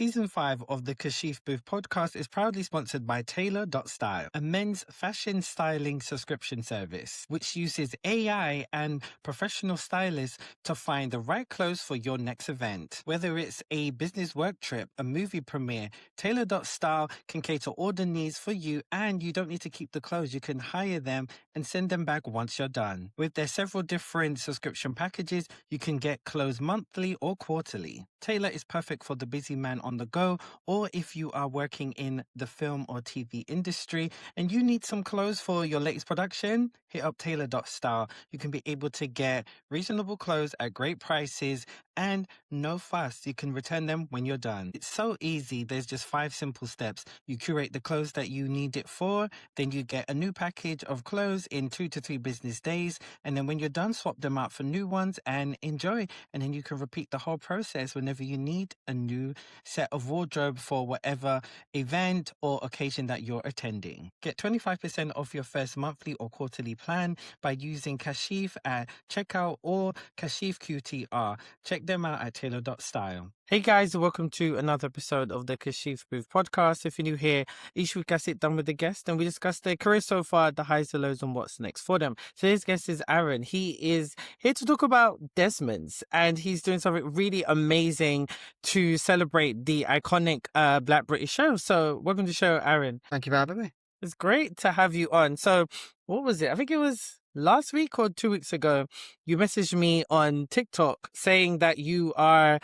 Season 5 of the Kashif Booth podcast is proudly sponsored by Tailor.style, a men's fashion styling subscription service, which uses AI and professional stylists to find the right clothes for your next event. Whether it's a business work trip, a movie premiere, Tailor.style can cater all the needs for you, and you don't need to keep the clothes. You can hire them and send them back once you're done. With their several different subscription packages, you can get clothes monthly or quarterly. Tailor is perfect for the busy man on the go, or if you are working in the film or TV industry and you need some clothes for your latest production, hit up Tailor.style. You can be able to get reasonable clothes at great prices and no fuss. You can return them when you're done. It's so easy. There's just 5 simple steps. You curate the clothes that you need it for, then you get a new package of clothes in 2 to 3 business days, and then when you're done, swap them out for new ones and enjoy. And then you can repeat the whole process whenever you need a new set of wardrobe for whatever event or occasion that you're attending. Get 25% off your first monthly or quarterly plan by using Kashif at checkout or Kashif QTR. Check them out at Tailor.style. Hey guys, welcome to another episode of the Kashif Booth podcast. If you're new here, each week I sit down with a guest and we discuss their career so far, the highs, the lows, and what's next for them. Today's guest is Aron. He is here to talk about Desmond's, and he's doing something really amazing to celebrate the iconic Black British show. So welcome to the show, Aron. Thank you for having me. It's great to have you on. So what was it? I think it was last week or 2 weeks ago. You messaged me on TikTok saying that you are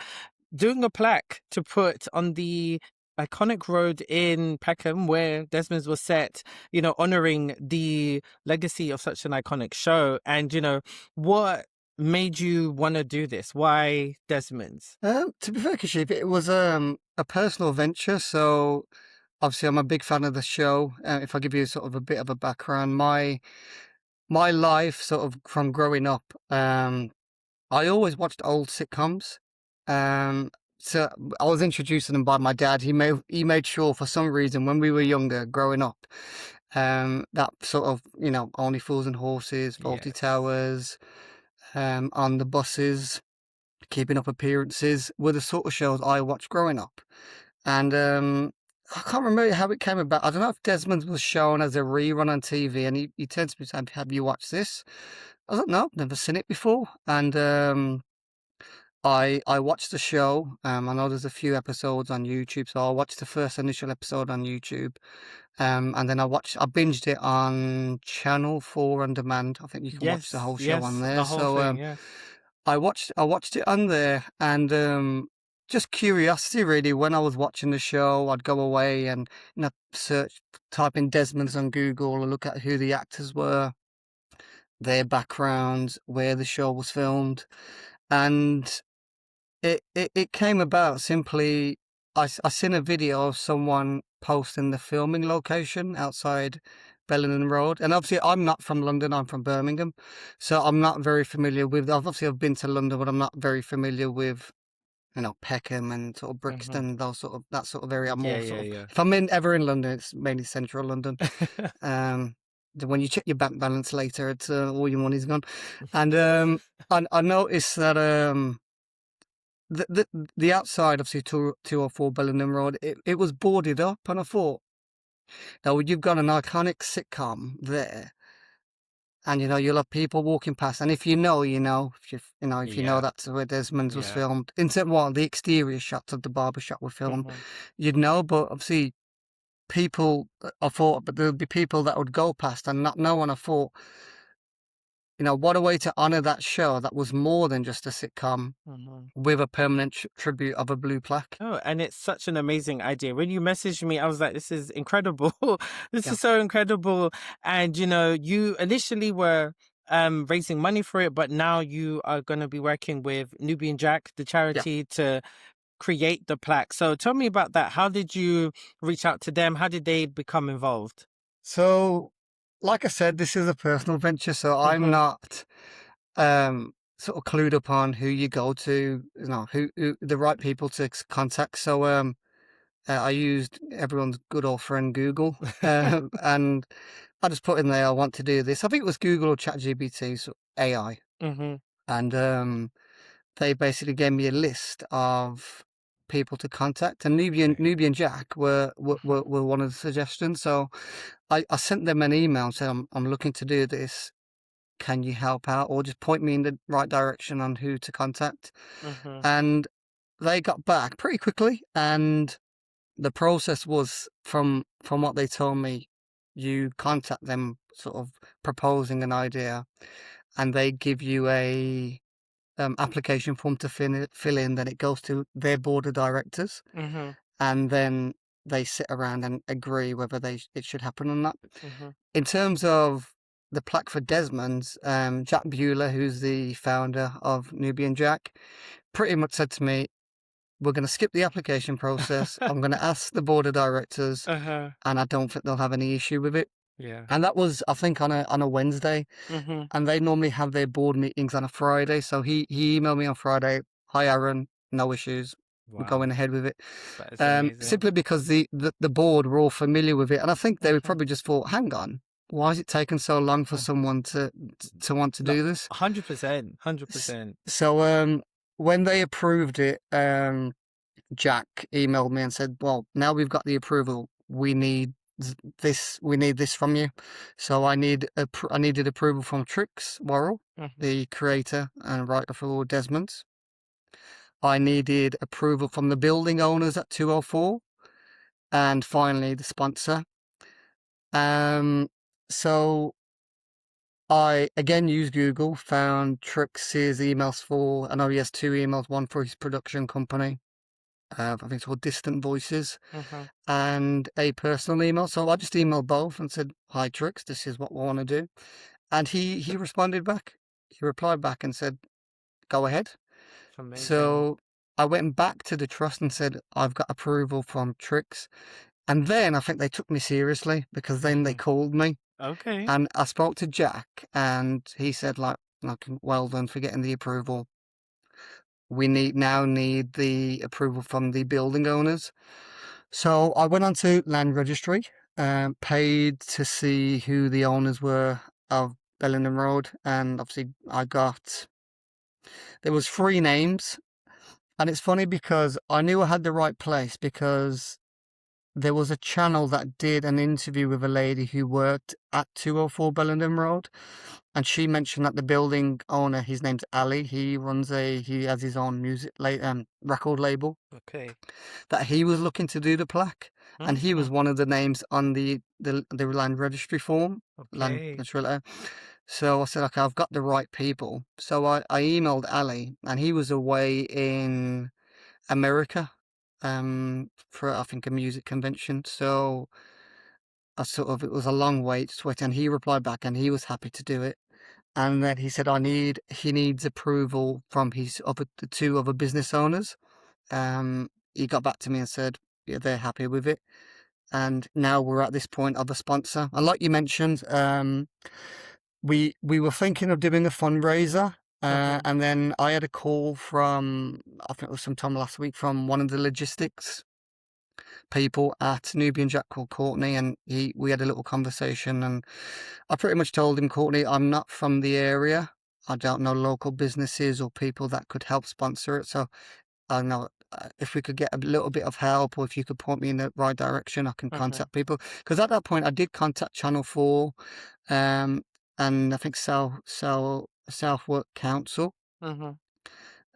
doing a plaque to put on the iconic road in Peckham where Desmond's was set, honoring the legacy of such an iconic show. And, what made you want to do this? Why Desmond's? To be fair, Kashif, it was a personal venture. So obviously, I'm a big fan of the show. If I give you sort of a bit of a background, my life, sort of from growing up, I always watched old sitcoms. So I was introduced to them by my dad. He made sure, for some reason, when we were younger, growing up, that sort of Only Fools and Horses, Faulty Yes. Towers, on the buses, Keeping Up Appearances were the sort of shows I watched growing up. And I can't remember how it came about. I don't know if Desmond was shown as a rerun on TV, and he turned to me and said, "Have you watched this?" I was like, "No, I've never seen it before." And I watched the show. I know there's a few episodes on YouTube, so I watched the first initial episode on YouTube. And then I binged it on Channel 4 on demand. I think you can watch the whole show on there. The whole So thing, yes. I watched it on there, and just curiosity really. When I was watching the show, I'd go away and type in Desmond's on Google and look at who the actors were, their backgrounds, where the show was filmed, and it came about simply. I seen a video of someone posting the filming location outside Bellenden Road, and obviously I'm not from London. I'm from Birmingham, so I'm not very familiar with. I've been to London, but I'm not very familiar with Peckham and sort of Brixton, that sort of area. I'm more sort of, if I'm ever in London, it's mainly central London. When you check your bank balance later, it's all your money's gone. And I noticed that the outside, obviously 204 Bellenden Road, it was boarded up, and I thought, now you've got an iconic sitcom there, and you'll have people walking past, and if you know that's where Desmond's was filmed. The exterior shots of the barbershop were filmed, you'd know. But obviously, I thought, but there'd be people that would go past and not know, and I thought, what a way to honor that show that was more than just a sitcom with a permanent tribute of a blue plaque. Oh, and it's such an amazing idea. When you messaged me, I was like, this is incredible. This is so incredible. And, you initially were raising money for it, but now you are going to be working with Nubian Jack, the charity, to create the plaque. So tell me about that. How did you reach out to them? How did they become involved? So, like I said, this is a personal venture, so I'm not sort of clued up on who you go to, who the right people to contact. So I used everyone's good old friend Google, and I just put in there, I want to do this. I think it was Google or ChatGPT, so AI, and they basically gave me a list of people to contact, and Nubian Jack were one of the suggestions. So I sent them an email and said, I'm looking to do this. Can you help out, or just point me in the right direction on who to contact? Mm-hmm. And they got back pretty quickly, and the process was from what they told me, you contact them sort of proposing an idea, and they give you a application form to fill in. Then it goes to their board of directors, Mm-hmm. and then they sit around and agree whether it should happen or not. Mm-hmm. In terms of the plaque for Desmond's, Jack Bueller, who's the founder of Nubian Jack, pretty much said to me, we're going to skip the application process. I'm going to ask the board of directors, Uh-huh. and I don't think they'll have any issue with it. Yeah. And that was, I think, on a Wednesday, Mm-hmm. and they normally have their board meetings on a Friday. So he emailed me on Friday, "Hi Aaron, no issues. We're Wow. going ahead with it." That is amazing. Simply because the board were all familiar with it, and I think they Mhm. probably just thought, "Hang on, why is it taking so long for someone to want to do this?" 100%. 100%. So when they approved it, Jack emailed me and said, "Well, now we've got the approval. We need this. We need this from you." So I needed approval from Trix Worrell, Mm-hmm. the creator and writer for Desmond. I needed approval from the building owners at 204, and finally the sponsor. So I again used Google, found Trix's emails for, I know he has two emails, one for his production company, I think it's called Distant Voices, Mm-hmm. and a personal email. So I just emailed both and said, "Hi Trix, this is what we want to do." And he responded back. He replied back and said, "Go ahead." It's amazing. So I went back to the trust and said, "I've got approval from Trix." And then I think they took me seriously, because then they called me, Okay. and I spoke to Jack, and he said, like, "Well done for getting the approval. We now need the approval from the building owners." So I went on to land registry, paid to see who the owners were of Bellingham Road, and obviously there was 3 names. And it's funny because I knew I had the right place, because there was a channel that did an interview with a lady who worked at 204 Bellingham Road, and she mentioned that the building owner, his name's Ali, he has his own record label, Okay. that he was looking to do the plaque, and he was Mhm. one of the names on the land registry form, land Okay. registry. So I said, okay, I've got the right people. So I emailed Ali, and he was away in America, for, I think, a music convention. So it was a long wait, and he replied back, and he was happy to do it. And then he said, he needs approval from the 2 other business owners. He got back to me and said, yeah, they're happy with it. And now we're at this point of a sponsor. And like you mentioned, we were thinking of doing a fundraiser. Mhm. And then I had a call from, I think it was sometime last week, from one of the logistics people at Nubian Jack called Courtney, and we had a little conversation, and I pretty much told him, "Courtney, I'm not from the area. I don't know local businesses or people that could help sponsor it. So I don't know if we could get a little bit of help, or if you could point me in the right direction, I can Mhm. contact people." Because at that point, I did contact Channel 4, and I think Southwark Council. Mhm.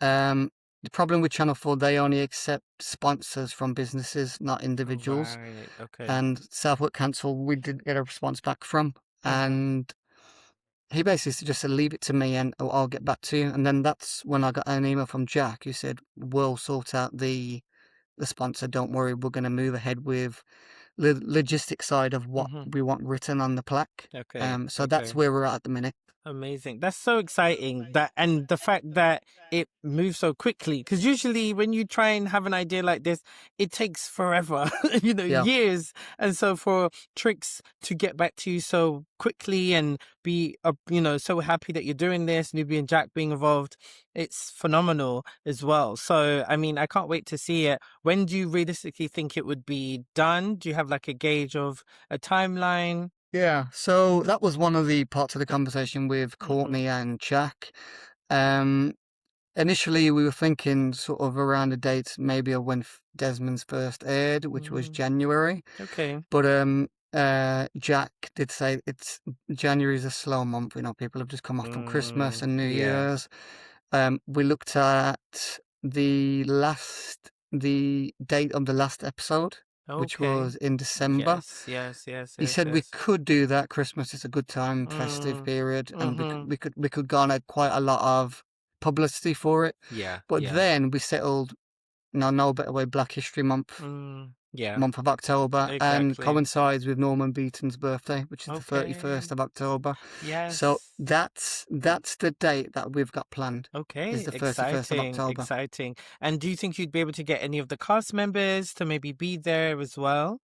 Um, the problem with Channel 4, they only accept sponsors from businesses, not individuals. Right. Okay. And Southwark Council, we didn't get a response back from. Mhm. And he basically just said, "Leave it to me, and I'll get back to you." And then that's when I got an email from Jack, who said, "We'll sort out the sponsor. Don't worry, we're going to move ahead with the logistic side of what Mhm. we want written on the plaque." Okay. So that's Okay. where we're at the minute. Amazing. That's so exciting, that, and the fact that it moves so quickly, because usually when you try and have an idea like this, it takes forever, Yeah. years. And so for Trix to get back to you so quickly and be, so happy that you're doing this, Nubian Jack being involved, it's phenomenal as well. So, I mean, I can't wait to see it. When do you realistically think it would be done? Do you have like a gauge of a timeline? Yeah, so that was one of the parts of the conversation with Hmm. Courtney and Jack. Um, initially we were thinking sort of around the dates maybe of when Desmond's first aired, which was January. Okay. But Jack did say it's January is a slow month. You know, people have just come off from Christmas and New Yeah. Year's. We looked at the date of the last episode, which Okay. was in December. Yes. He said we Yes. could do that. Christmas is a good time, festive period, and we could garner quite a lot of publicity for it. Yeah. But Yeah. then we settled, no better way, Black History Month, Yeah. month of October, and Exactly. coincides with Norman Beaton's birthday, which is the 31st of October. Yes. So that's the date that we've got planned. Okay. Is the 31st of October. Exciting. And do you think you'd be able to get any of the cast members to maybe be there as well?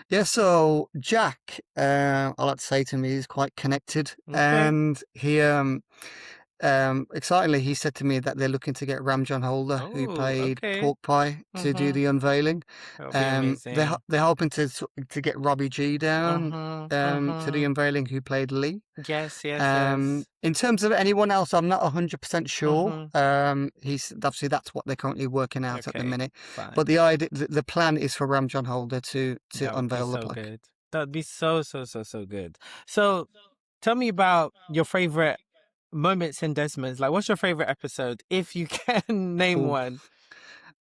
Yeah, so Jack, I like to say to me, he's quite connected, Okay. and he excitingly, he said to me that they're looking to get Ramjon Holder, who Oh, played okay. Pork Pie, to do the unveiling. That would be amazing. They're hoping to get Robbie G down to the unveiling, who played Lee. Yes. In terms of anyone else, I'm not 100% sure. He's obviously that's what they're currently working out at the minute. Fine. But the idea, the plan is for Ramjon Holder to That would be unveil the so plaque. good. That'd be so good. So tell me about your favorite moments in Desmond's. Like, what's your favorite episode, if you can name Ooh. one?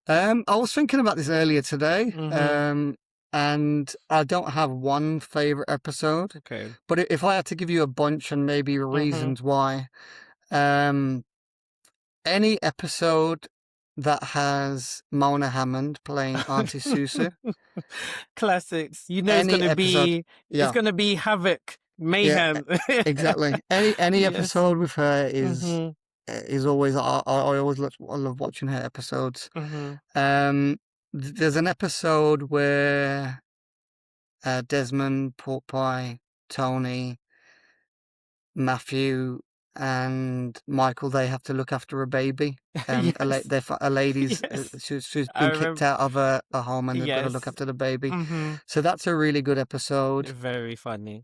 I was thinking about this earlier today, and I don't have one favorite episode. Okay. But if I had to give you a bunch and maybe reasons why, any episode that has Mona Hammond playing Auntie Susu. Classics. You know, it's gonna be havoc, mayhem. Yeah, exactly. Any episode with her is always. I always love watching her episodes. There's an episode where Desmond, Pork Pie, Tony, Matthew, and Michael, they have to look after a baby. A lady's she's been kicked out of a home, and they've got to look after the baby. So that's a really good episode. Very funny.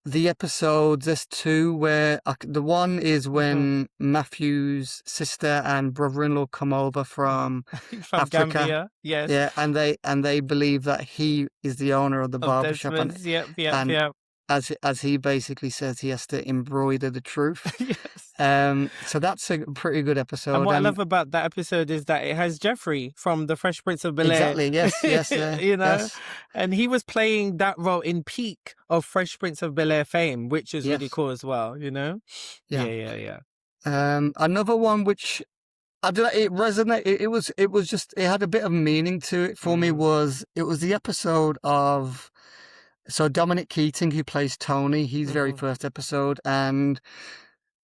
The episodes, there's two where the one is when Matthew's sister and brother-in-law come over from Africa. Gambia. Yes. Yeah, and they believe that he is the owner of the barbershop. Yep. As he basically says, he has to embroider the truth. So that's a pretty good episode. And what I love about that episode is that it has Jeffrey from the Fresh Prince of Bel-Air. Exactly. Yes. You know, and he was playing that role in peak of Fresh Prince of Bel-Air fame, which is really cool as well. You know. Yeah. Another one which I don't know, it resonated. It was just, it had a bit of meaning to it for me. It was the episode of. So Dominic Keating, who plays Tony, his very first episode, and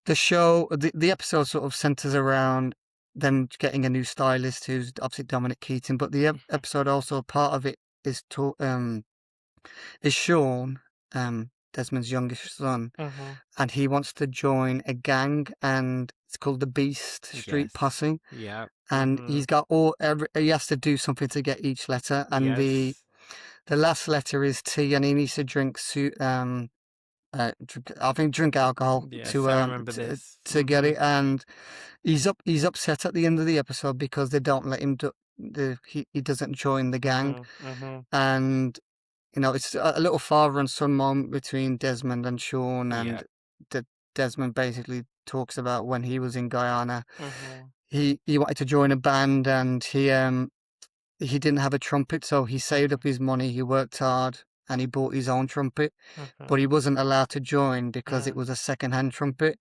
the show, the episode sort of centers around them getting a new stylist, who's obviously Dominic Keating. But the episode also, part of it is Sean, Desmond's youngest son, and he wants to join a gang, and it's called the Beast Street Posse. Yeah, and he's got he has to do something to get each letter, and the last letter is T, and he needs to drink drink alcohol to get it. And he's upset at the end of the episode because they don't let him he doesn't join the gang. And you know, it's a little father and son moment between Desmond and Sean, and Desmond basically talks about when he was in Guyana. He wanted to join a band, and he didn't have a trumpet, so he saved up his money, he worked hard, and he bought his own trumpet. But he wasn't allowed to join because it was a second-hand trumpet.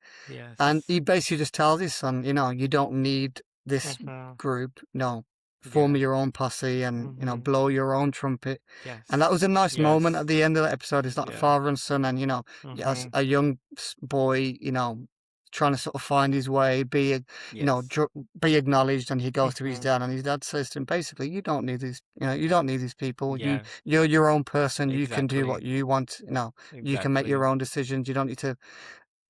And he basically just tells his son, you know, you don't need this group. No, form your own posse and, you know, blow your own trumpet. And that was a nice moment at the end of the episode. It's like father and son, and, you know, as a young boy, you know, trying to sort of find his way, be acknowledged, and he goes to his dad, and his dad says to him, basically, you don't need these, you know, you don't need these people. You're your own person. You can do what you want. You know, you can make your own decisions. You don't need to,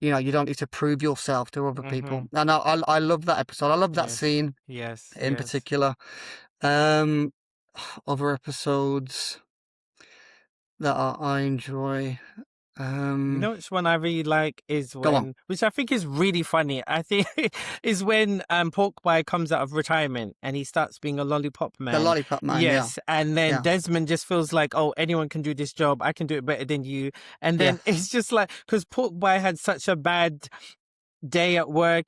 you know, you don't need to prove yourself to other people. And I love that episode. I love that scene. In particular. Other episodes that I enjoy. You know which one I really like is Go on. when, which I think is really funny. I think is when Pork Pie comes out of retirement and he starts being a lollipop The man. Lollipop Man, yeah. Yes, and then Yeah. Desmond just feels like, oh, anyone can do this job. I can do it better than you. And Yeah. then it's just like, because Pork Pie had such a bad day at work,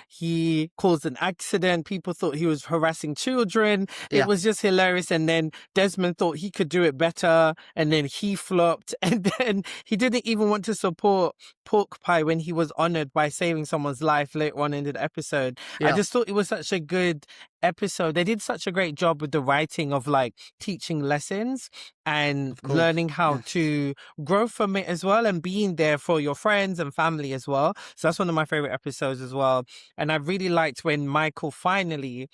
he caused an accident. People thought he was harassing children. It Yeah. was just hilarious. And then Desmond thought he could do it better. And then he flopped. And then he didn't even want to support Pork Pie when he was honored by saving someone's life later on in the episode. I Yeah. just thought it was such a good episode. They did such a great job with the writing of like teaching lessons and Of course. learning how Yes. to grow from it as well, and being there for your friends and family as well. So that's one of my favorite episodes as well. And I really liked when Michael finally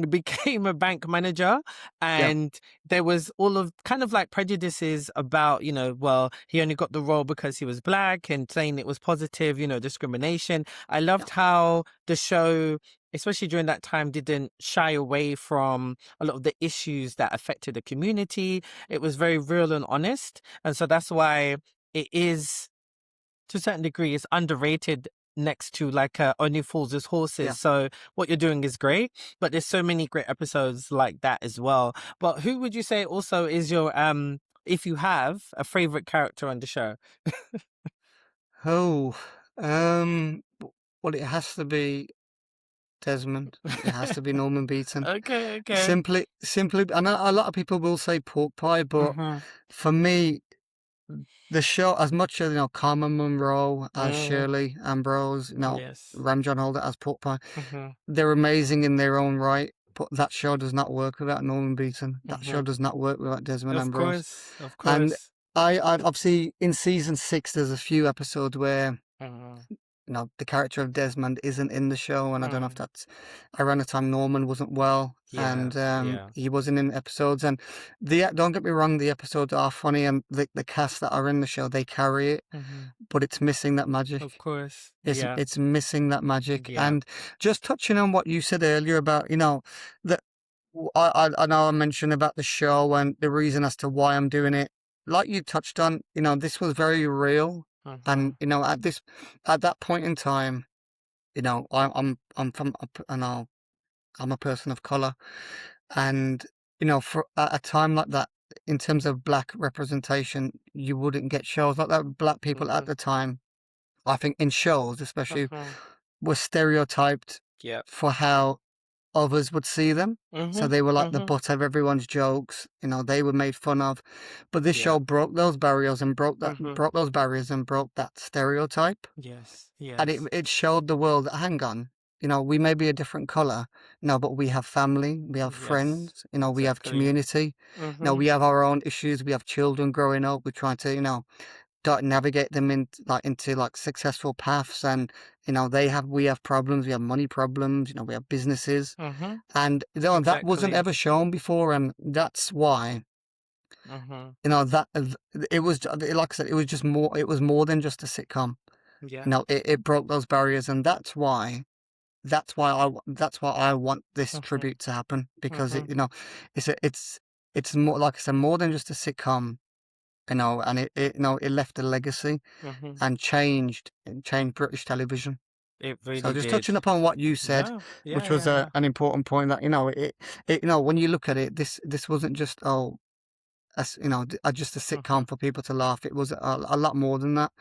became a bank manager, Yeah. and there was all of kind of like prejudices about, well, he only got the role because he was black, and saying it was positive, discrimination. I loved how the show, especially during that time, didn't shy away from a lot of the issues that affected the community. It was very real and honest. And so that's why it is, to a certain degree, it's underrated next to like Only Fools as Horses. Yeah. So what you're doing is great, but there's so many great episodes like that as well. But who would you say also is your, if you have a favorite character on the show? Oh, well, it has to be Desmond. It has to be Norman Beaton. Okay. Simply, and a lot of people will say Pork Pie, but Mm-hmm. for me, the show, as much as, Carmen Munro as Mm, Shirley Ambrose, yes. Ramjon Holder as Pork Pie, Mm-hmm. they're amazing in their own right, but that show does not work without Norman Beaton. That Mm-hmm. show does not work without Desmond Of Ambrose. course. Of And course. I obviously, in season 6, there's a few episodes where Mm-hmm. the character of Desmond isn't in the show, and I don't know if Mm. that's around the time Norman wasn't well, and Yeah. he wasn't in episodes. And don't get me wrong, the episodes are funny, and the cast that are in the show, they carry it, Mm-hmm. but it's missing that magic. Of course. It's Yeah. it's missing that magic. Yeah. And just touching on what you said earlier about, that I know I mentioned about the show and the reason as to why I'm doing it. Like you touched on, this was very real. Mm-hmm. And at that point in time, I'm from I'm a person of color, and for at a time like that, in terms of black representation, you wouldn't get shows like that. Black people at Mm-hmm. the time, I think, in shows especially, Mm-hmm. were stereotyped Yep. for how others would see them. So Mm-hmm. they were like the Mm-hmm. butt of everyone's jokes. They were made fun of. But this Yeah. show broke those barriers and Mm-hmm. broke those barriers and broke that stereotype. Yes. And Yes. it showed the world that, hang on, we may be a different color, but we have family, we have Yes. friends, we have Exactly. community, Mm-hmm. we have our own issues, we have children growing up, we're trying to, navigate them into successful paths, and we have problems, we have money problems, we have businesses, Mm-hmm. and that wasn't Exactly. ever shown before, and that's why Mm-hmm. that it was, like I said, it was more than just a sitcom. Yeah. It broke those barriers, and that's why I want this Mm-hmm. tribute to happen, because Mm-hmm. it's more, like I said, more than just a sitcom, and it left a legacy Mm-hmm. and changed British television. It So really just did. touching upon what you said, No. which Yeah. was Yeah. an important point, that when you look at it, this wasn't just just a Mm-hmm. sitcom for people to laugh. It was a lot more than that.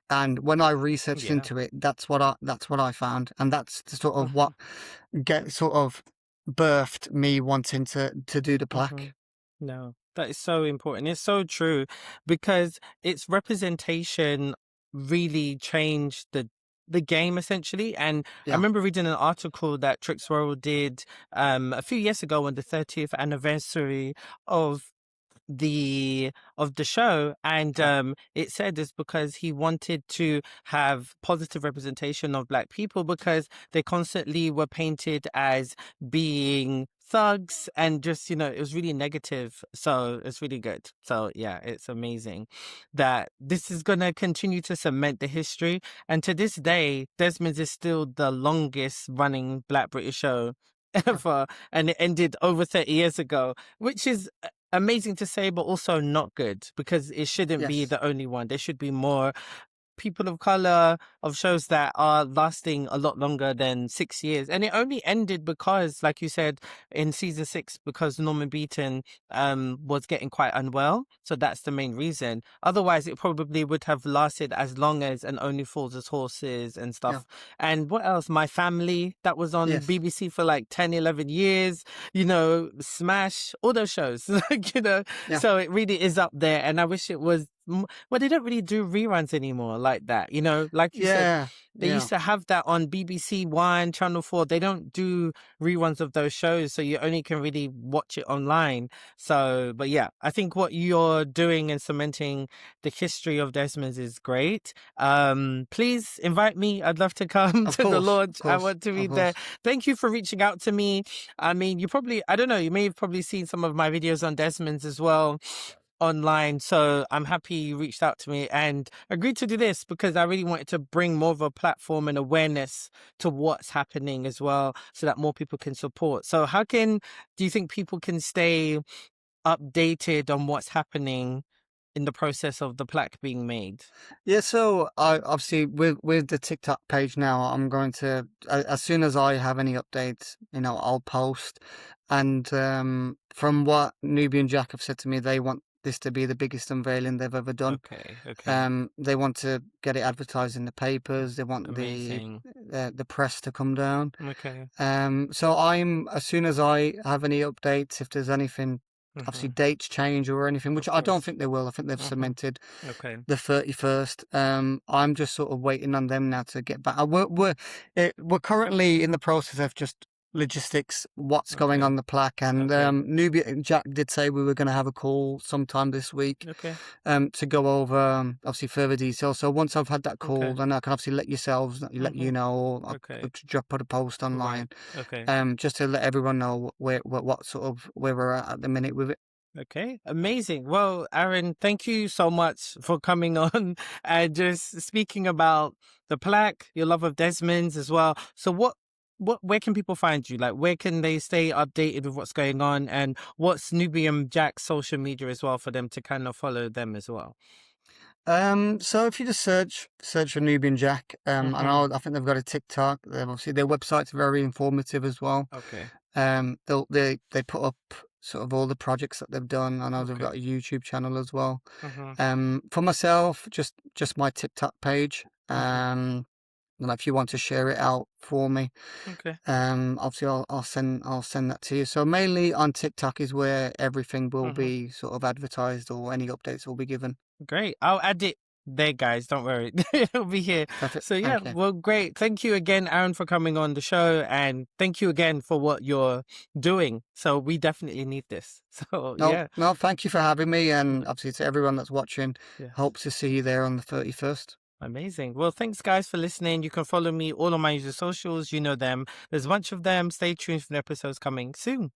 And when I researched Yeah. into it, that's what I found, and that's the sort of Mm-hmm. what sort of birthed me wanting to do the Mm-hmm. plaque. No, that is so important. It's so true, because its representation really changed the game essentially. And I Yeah, remember reading an article that Trix Worrell did a few years ago on the 30th anniversary of the show, and yeah, it said it's because he wanted to have positive representation of black people, because they constantly were painted as being thugs, and just it was really negative. So it's really good. So yeah, it's amazing that this is going to continue to cement the history, and to this day Desmond is still the longest running black British show yeah, ever, and it ended over 30 years ago, which is amazing to say, but also not good, because it shouldn't be Yes. the only one. There should be more people of color, of shows that are lasting a lot longer than 6 years. And it only ended because, like you said, in season 6, because Norman Beaton was getting quite unwell. So that's the main reason. Otherwise, it probably would have lasted as long as And Only Fools as Horses and Yeah. stuff. And what else? My Family, that was on Yes. BBC for like 10, 11 years. Smash, all those shows. Yeah. So it really is up there. And I wish it was well, they don't really do reruns anymore like that. Like you said, Yeah. they Yeah. used to have that on BBC One, Channel 4. They don't do reruns of those shows, so you only can really watch it online. So, but yeah, I think what you're doing and cementing the history of Desmond's is great. Please invite me. I'd love to come Of to the course. launch. Of I course. want to be Of there. course. Thank you for reaching out to me. I mean, I don't know, you may have probably seen some of my videos on Desmond's as well online. So I'm happy you reached out to me and agreed to do this, because I really wanted to bring more of a platform and awareness to what's happening as well, so that more people can support. So do you think people can stay updated on what's happening in the process of the plaque being made? Yeah, so I obviously with the TikTok page now, I'm going to as soon as I have any updates, I'll post. And from what Nubian Jack have said to me, they want this to be the biggest unveiling they've ever done. Okay. Okay. They want to get it advertised in the papers. They want Amazing. the press to come down. Okay. So as soon as I have any updates, if there's anything, obviously Hmm. dates change or anything, which Of I don't course. think they will. I think they've Hmm. cemented Okay. the 31st. I'm just sort of waiting on them now to get back. We're currently in the process of just logistics, what's going Okay. on the plaque, and Okay. Nubia Jack did say we were going to have a call sometime this week, Okay. to go over obviously further details. So once I've had that call, Okay. then I can obviously let Hmm. you know, or I'll Okay. put a post Right. online, Okay. just to let everyone know what sort of where we're at the minute with it. Okay, amazing. Well, Aaron, thank you so much for coming on and just speaking about the plaque, your love of Desmond's as well. So where can people find you? Like, where can they stay updated with what's going on, and what's Nubium Jack's social media as well, for them to kind of follow them as well? So if you just search for Nubian Jack, and Mm-hmm. I think they've got a TikTok. Obviously their website's very informative as well. Okay. They put up sort of all the projects that they've done. I know they've Okay. got a YouTube channel as well. Mm-hmm. For myself, just my TikTok page. Mm-hmm. And if you want to share it out for me, Okay. obviously I'll send that to you. So mainly on TikTok is where everything will Mm-hmm. be sort of advertised, or any updates will be given. Great. I'll add it there, guys. Don't worry. It'll be here. Perfect. So, yeah, Thank you. well, great. Thank you again, Aaron, for coming on the show. And thank you again for what you're doing. So, we definitely need this. So, No, yeah. no, thank you for having me, and obviously to everyone that's watching, Yes. hope to see you there on the 31st. Amazing. Well, thanks, guys, for listening. You can follow me all on my usual socials. You know them. There's a bunch of them. Stay tuned for the episodes coming soon.